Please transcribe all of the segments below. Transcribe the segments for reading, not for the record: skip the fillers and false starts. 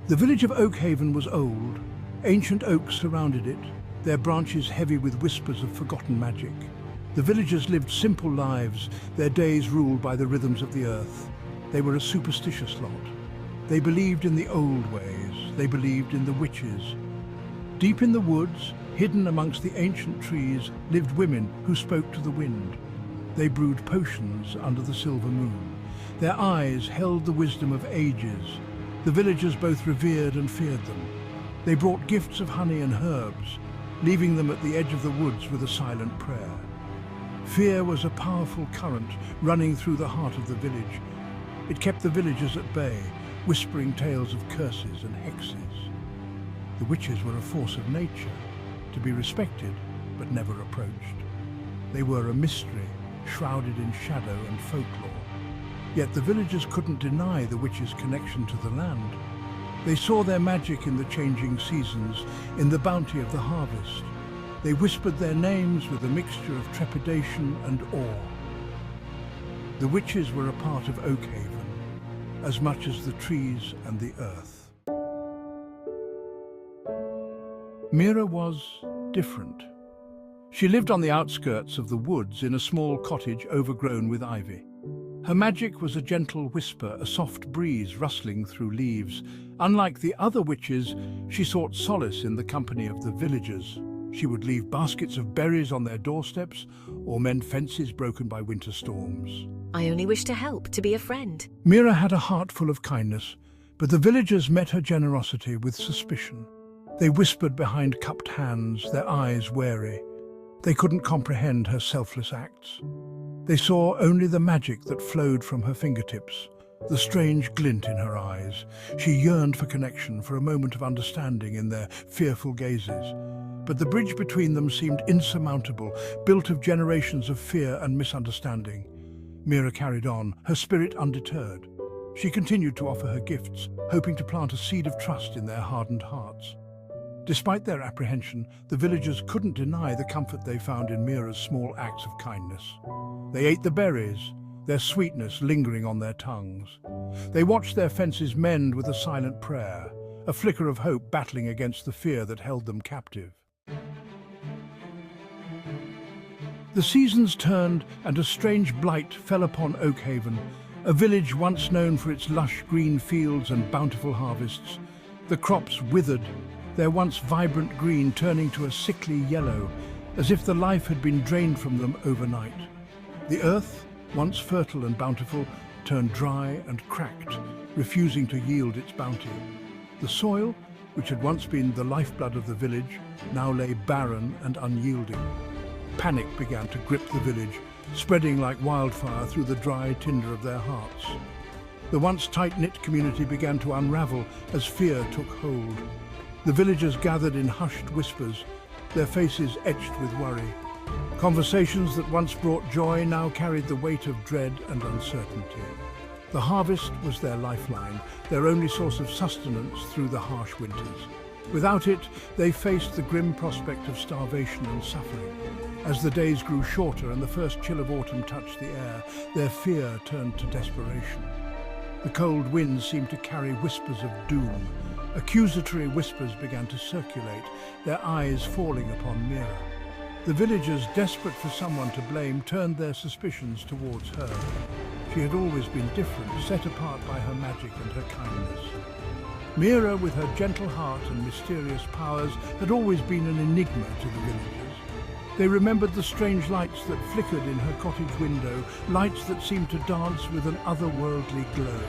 The village of Oakhaven was old. Ancient oaks surrounded it, their branches heavy with whispers of forgotten magic. The villagers lived simple lives, their days ruled by the rhythms of the earth. They were a superstitious lot. They believed in the old ways. They believed in the witches. Deep in the woods, hidden amongst the ancient trees, lived women who spoke to the wind. They brewed potions under the silver moon. Their eyes held the wisdom of ages. The villagers both revered and feared them. They brought gifts of honey and herbs, leaving them at the edge of the woods with a silent prayer. Fear was a powerful current running through the heart of the village. It kept the villagers at bay, whispering tales of curses and hexes. The witches were a force of nature, to be respected but never approached. They were a mystery, shrouded in shadow and folklore. Yet the villagers couldn't deny the witches' connection to the land. They saw their magic in the changing seasons, in the bounty of the harvest. They whispered their names with a mixture of trepidation and awe. The witches were a part of Oakhaven, as much as the trees and the earth. Mira was different. She lived on the outskirts of the woods in a small cottage overgrown with ivy. Her magic was a gentle whisper, a soft breeze rustling through leaves. Unlike the other witches, she sought solace in the company of the villagers. She would leave baskets of berries on their doorsteps or mend fences broken by winter storms. I only wish to help, to be a friend. Mira had a heart full of kindness, but the villagers met her generosity with suspicion. They whispered behind cupped hands, their eyes wary. They couldn't comprehend her selfless acts. They saw only the magic that flowed from her fingertips, the strange glint in her eyes. She yearned for connection, for a moment of understanding in their fearful gazes. But the bridge between them seemed insurmountable, built of generations of fear and misunderstanding. Mira carried on, her spirit undeterred. She continued to offer her gifts, hoping to plant a seed of trust in their hardened hearts. Despite their apprehension, the villagers couldn't deny the comfort they found in Mira's small acts of kindness. They ate the berries, their sweetness lingering on their tongues. They watched their fences mend with a silent prayer, a flicker of hope battling against the fear that held them captive. The seasons turned and a strange blight fell upon Oakhaven, a village once known for its lush green fields and bountiful harvests. The crops withered, their once vibrant green turning to a sickly yellow, as if the life had been drained from them overnight. The earth, once fertile and bountiful, turned dry and cracked, refusing to yield its bounty. The soil, which had once been the lifeblood of the village, now lay barren and unyielding. Panic began to grip the village, spreading like wildfire through the dry tinder of their hearts. The once tight-knit community began to unravel as fear took hold. The villagers gathered in hushed whispers, their faces etched with worry. Conversations that once brought joy now carried the weight of dread and uncertainty. The harvest was their lifeline, their only source of sustenance through the harsh winters. Without it, they faced the grim prospect of starvation and suffering. As the days grew shorter and the first chill of autumn touched the air, their fear turned to desperation. The cold winds seemed to carry whispers of doom. Accusatory whispers began to circulate, their eyes falling upon Mira. The villagers, desperate for someone to blame, turned their suspicions towards her. She had always been different, set apart by her magic and her kindness. Mira, with her gentle heart and mysterious powers, had always been an enigma to the villagers. They remembered the strange lights that flickered in her cottage window, lights that seemed to dance with an otherworldly glow.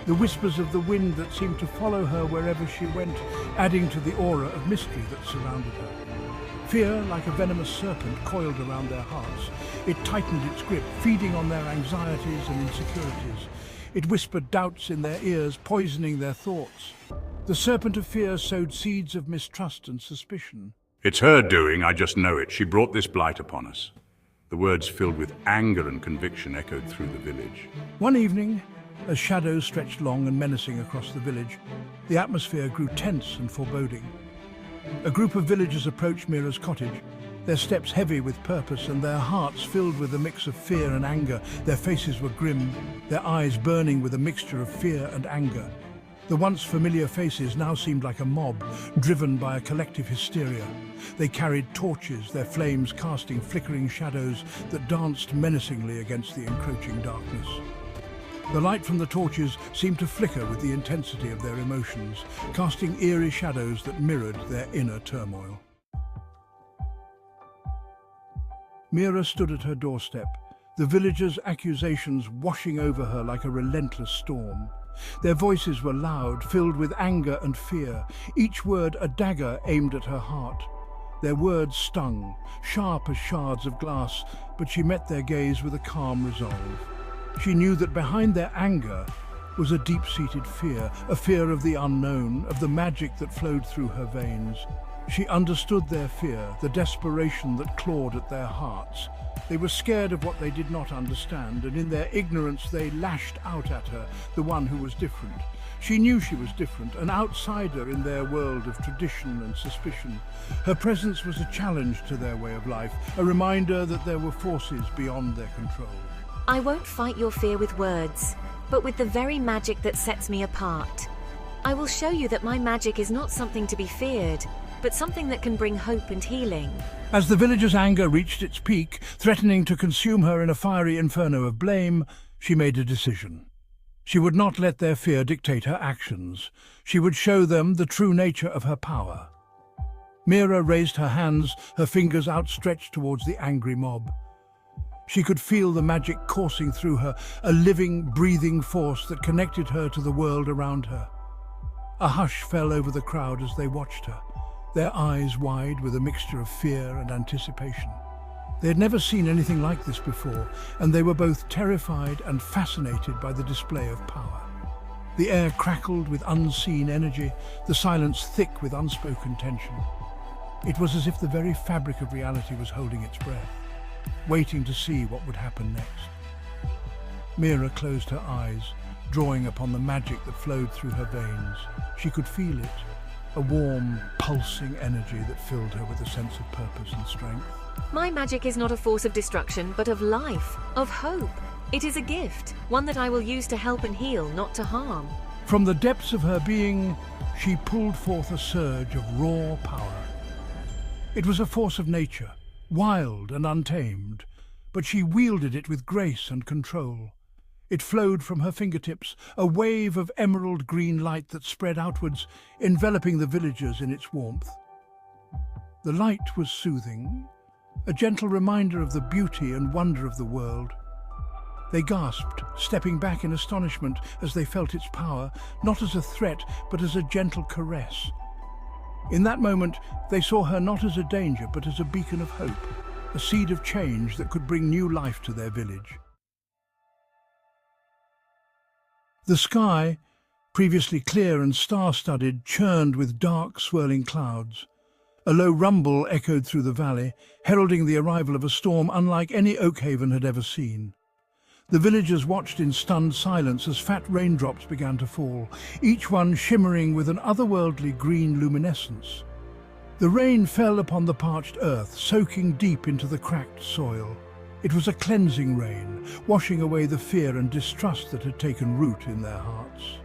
The whispers of the wind that seemed to follow her wherever she went, adding to the aura of mystery that surrounded her. Fear, like a venomous serpent, coiled around their hearts. It tightened its grip, feeding on their anxieties and insecurities. It whispered doubts in their ears, poisoning their thoughts. The serpent of fear sowed seeds of mistrust and suspicion. It's her doing, I just know it. She brought this blight upon us. The words filled with anger and conviction echoed through the village. One evening, as shadows stretched long and menacing across the village, the atmosphere grew tense and foreboding. A group of villagers approached Mira's cottage, their steps heavy with purpose and their hearts filled with a mix of fear and anger. Their faces were grim, their eyes burning with a mixture of fear and anger. The once familiar faces now seemed like a mob, driven by a collective hysteria. They carried torches, their flames casting flickering shadows that danced menacingly against the encroaching darkness. The light from the torches seemed to flicker with the intensity of their emotions, casting eerie shadows that mirrored their inner turmoil. Mira stood at her doorstep, the villagers' accusations washing over her like a relentless storm. Their voices were loud, filled with anger and fear, each word a dagger aimed at her heart. Their words stung, sharp as shards of glass, but she met their gaze with a calm resolve. She knew that behind their anger was a deep-seated fear, a fear of the unknown, of the magic that flowed through her veins. She understood their fear, the desperation that clawed at their hearts. They were scared of what they did not understand, and in their ignorance they lashed out at her, the one who was different. She knew she was different, an outsider in their world of tradition and suspicion. Her presence was a challenge to their way of life, a reminder that there were forces beyond their control. I won't fight your fear with words, but with the very magic that sets me apart. I will show you that my magic is not something to be feared, but something that can bring hope and healing. As the villagers' anger reached its peak, threatening to consume her in a fiery inferno of blame, she made a decision. She would not let their fear dictate her actions. She would show them the true nature of her power. Mira raised her hands, her fingers outstretched towards the angry mob. She could feel the magic coursing through her, a living, breathing force that connected her to the world around her. A hush fell over the crowd as they watched her, their eyes wide with a mixture of fear and anticipation. They had never seen anything like this before, and they were both terrified and fascinated by the display of power. The air crackled with unseen energy, the silence thick with unspoken tension. It was as if the very fabric of reality was holding its breath, waiting to see what would happen next. Mira closed her eyes, drawing upon the magic that flowed through her veins. She could feel it, a warm, pulsing energy that filled her with a sense of purpose and strength. My magic is not a force of destruction, but of life, of hope. It is a gift, one that I will use to help and heal, not to harm. From the depths of her being, she pulled forth a surge of raw power. It was a force of nature, wild and untamed, but she wielded it with grace and control. It flowed from her fingertips, a wave of emerald green light that spread outwards, enveloping the villagers in its warmth. The light was soothing, a gentle reminder of the beauty and wonder of the world. They gasped, stepping back in astonishment as they felt its power, not as a threat, but as a gentle caress. In that moment, they saw her not as a danger, but as a beacon of hope, a seed of change that could bring new life to their village. The sky, previously clear and star-studded, churned with dark, swirling clouds. A low rumble echoed through the valley, heralding the arrival of a storm unlike any Oakhaven had ever seen. The villagers watched in stunned silence as fat raindrops began to fall, each one shimmering with an otherworldly green luminescence. The rain fell upon the parched earth, soaking deep into the cracked soil. It was a cleansing rain, washing away the fear and distrust that had taken root in their hearts.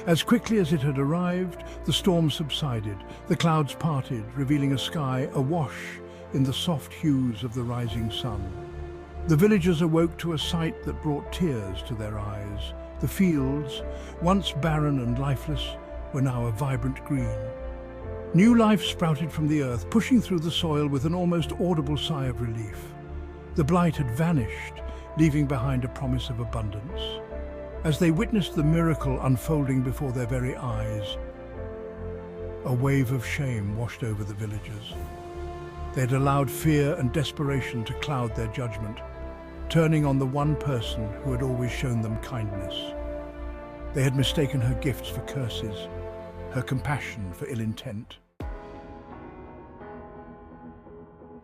As quickly as it had arrived, the storm subsided, the clouds parted, revealing a sky awash in the soft hues of the rising sun. The villagers awoke to a sight that brought tears to their eyes. The fields, once barren and lifeless, were now a vibrant green. New life sprouted from the earth, pushing through the soil with an almost audible sigh of relief. The blight had vanished, leaving behind a promise of abundance. As they witnessed the miracle unfolding before their very eyes, a wave of shame washed over the villagers. They had allowed fear and desperation to cloud their judgment, turning on the one person who had always shown them kindness. They had mistaken her gifts for curses, her compassion for ill intent.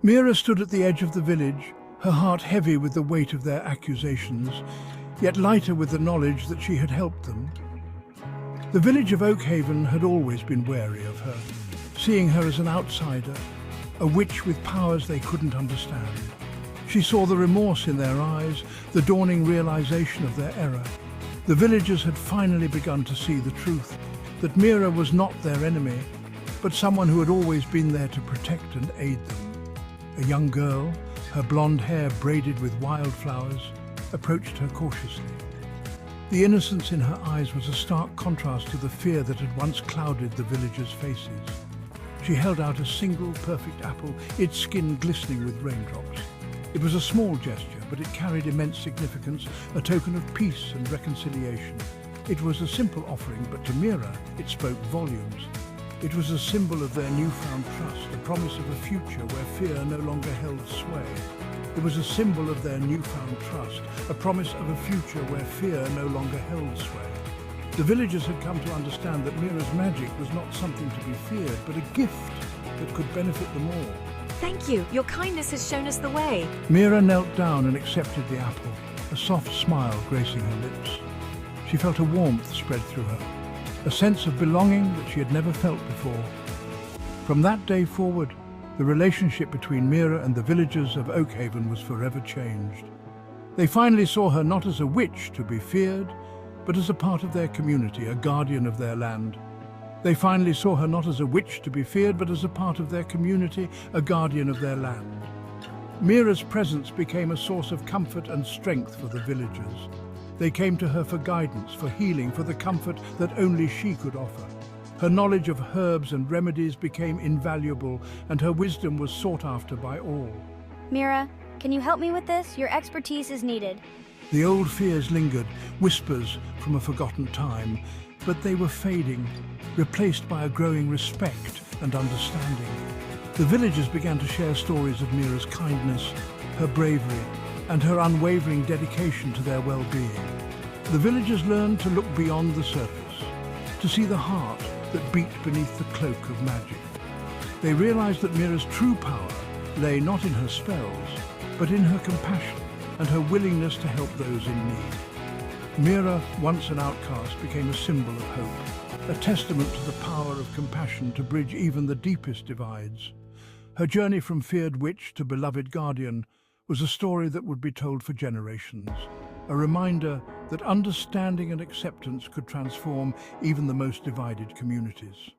Mira stood at the edge of the village, her heart heavy with the weight of their accusations, yet lighter with the knowledge that she had helped them. The village of Oakhaven had always been wary of her, seeing her as an outsider, a witch with powers they couldn't understand. She saw the remorse in their eyes, the dawning realization of their error. The villagers had finally begun to see the truth, that Mira was not their enemy, but someone who had always been there to protect and aid them. A young girl, her blonde hair braided with wildflowers, approached her cautiously. The innocence in her eyes was a stark contrast to the fear that had once clouded the villagers' faces. She held out a single perfect apple, its skin glistening with raindrops. It was a small gesture, but it carried immense significance, a token of peace and reconciliation. It was a simple offering, but to Mira, it spoke volumes. It was a symbol of their newfound trust, a promise of a future where fear no longer held sway. It was a symbol of their newfound trust, a promise of a future where fear no longer held sway. The villagers had come to understand that Mira's magic was not something to be feared, but a gift that could benefit them all. Thank you. Your kindness has shown us the way. Mira knelt down and accepted the apple, a soft smile gracing her lips. She felt a warmth spread through her, a sense of belonging that she had never felt before. From that day forward, the relationship between Mira and the villagers of Oakhaven was forever changed. They finally saw her not as a witch to be feared, but as a part of their community, a guardian of their land. They finally saw her not as a witch to be feared, but as a part of their community, a guardian of their land. Mira's presence became a source of comfort and strength for the villagers. They came to her for guidance, for healing, for the comfort that only she could offer. Her knowledge of herbs and remedies became invaluable, and her wisdom was sought after by all. Mira, can you help me with this? Your expertise is needed. The old fears lingered, whispers from a forgotten time, but they were fading, replaced by a growing respect and understanding. The villagers began to share stories of Mira's kindness, her bravery, and her unwavering dedication to their well-being. The villagers learned to look beyond the surface, to see the heart that beat beneath the cloak of magic. They realized that Mira's true power lay not in her spells, but in her compassion and her willingness to help those in need. Mira, once an outcast, became a symbol of hope, a testament to the power of compassion to bridge even the deepest divides. Her journey from feared witch to beloved guardian was a story that would be told for generations, a reminder that understanding and acceptance could transform even the most divided communities.